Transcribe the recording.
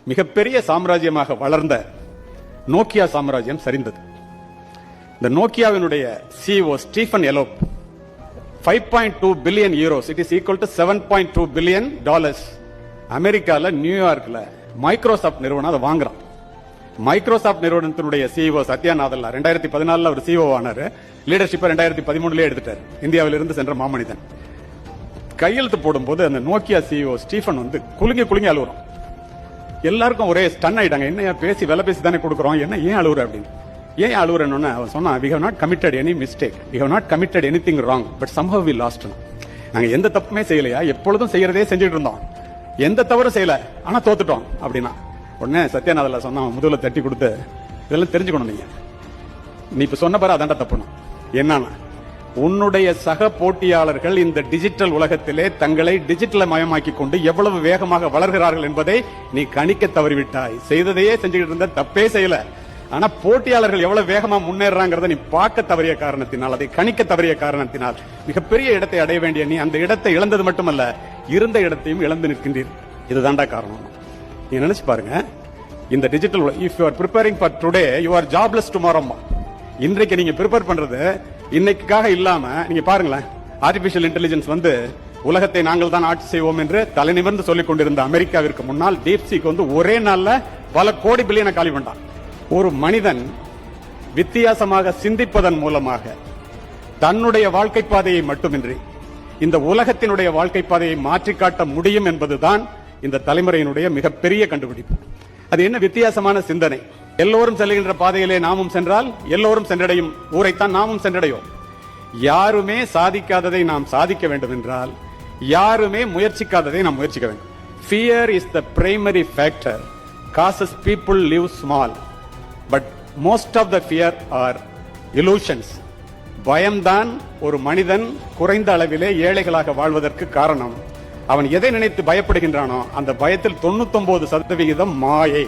மிகப்பெரிய சாம்ராஜ்யமாக வளர்ந்த நோக்கியா சாம்ராஜ்யம் சரிந்தது. இந்த நோக்கியாவினுடைய CEO Stephen Elop 5.2 billion euros, it is equal to $7.2 billion அமெரிக்கால நியூயார்க்ல மைக்ரோசாப்ட் நிறுவனம் அதை வாங்குறான். மைக்ரோசாப்ட் நிறுவனத்தினுடைய CEO சத்யா நாதல்லா 2014 அவர் CEO ஆனாரு. லீடர்ஷிப்பை 2013 எடுத்துட்டார். இந்தியாவிலிருந்து சென்ற மாமனிதன். கையெழுத்து போடும்போது அந்த நோக்கியா CEO ஸ்டீஃபன் குலுங்கி குலுங்கி அழுகுறான். எல்லாருக்கும் ஒரே ஸ்டன் ஆயிட்டாங்க. என்ன பேசி வேலை பேசி தானே கொடுக்குறோம், என்ன ஏன் அழுகுற அப்படின்னு. ஏன் அழுகுறேன்னு அவன் சொன்னா, we have not committed any mistake, we have not committed anything wrong, but somehow we lost. நாங்க எந்த தப்புமே செய்யலையா, எப்பொழுதும் செய்யறதே செஞ்சுட்டு இருந்தோம், எந்த தவறும் செய்யல, ஆனா தோத்துட்டோம் அப்படின்னா. உடனே சத்யநாதல்ல சொன்னா முதுகுல தட்டி கொடுத்து, இதெல்லாம் தெரிஞ்சுக்கணும், நீ இப்ப சொன்ன பாரு அதாண்டா தப்புனா என்னன்னா, உன்னுடைய சக போட்டியாளர்கள் இந்த டிஜிட்டல் உலகத்திலே தங்களை டிஜிட்டல் மயமாக்கி கொண்டு எவ்வளவு வேகமாக வளர்கிறார்கள் என்பதை நீ கணிக்க தவறிவிட்டாய். செய்ததையே செஞ்சுக்கிட்டு இருந்த, தப்பே செய்யல, ஆனா போட்டியாளர்கள் எவ்வளவு வேகமா முன்னேறாங்கிறத நீ பார்க்க தவறிய காரணத்தினால், அதை கணிக்க தவறிய காரணத்தினால் மிகப்பெரிய இடத்தை அடைய வேண்டிய நீ அந்த இடத்தை இழந்தது மட்டுமல்ல, இருந்த இடத்தையும் இழந்து நிற்கின்றீர். இதுதான்டா காரணம். நீ நினைச்சு பாருங்க, இந்த digital, if you are preparing for today you are jobless tomorrow. இன்றைக்கு நீங்க ப்ரிப்பேர் பண்றது இன்னைக்காக இல்லாம, நீங்க பாருங்களேன், ஆர்டிபிஷியல் இன்டெலிஜென்ஸ் உலகத்தை நாங்கள் தான் ஆட்சி செய்வோம் என்று தலைநிமிர்ந்து சொல்லிக் கொண்டிருந்த அமெரிக்காவிற்கு முன்னால் டீப்சீக் ஒரே நாள்ல பல கோடி பில்லியனை காலி பண்ணான். ஒரு மனிதன் வித்தியாசமாக சிந்திப்பதன் மூலமாக தன்னுடைய வாழ்க்கை பாதையை மட்டுமின்றி இந்த உலகத்தினுடைய வாழ்க்கை பாதையை மாற்றி காட்ட முடியும் என்பதுதான் இந்த தலைமுறையினுடைய மிகப்பெரிய கண்டுபிடிப்பு. அது என்ன வித்தியாசமான சிந்தனை? எல்லோரும் செல்கின்ற பாதையிலே நாமும் சென்றால் எல்லோரும் சென்றடையும் ஊரைத்தான் நாமும் சென்றடையும். யாருமே சாதிக்காததை நாம் சாதிக்க வேண்டும் என்றால், யாருமே முயற்சிக்காததை நாம் முயற்சிக்க வேண்டும். Fear is the primary factor causes people live small, but most of the fear are illusions. பயம்தான் ஒரு மனிதன் குறைந்த அளவிலே ஏழைகளாக வாழ்வதற்கு காரணம். அவன் எதை நினைத்து பயப்படுகின்றானோ அந்த பயத்தில் 99% மாயை.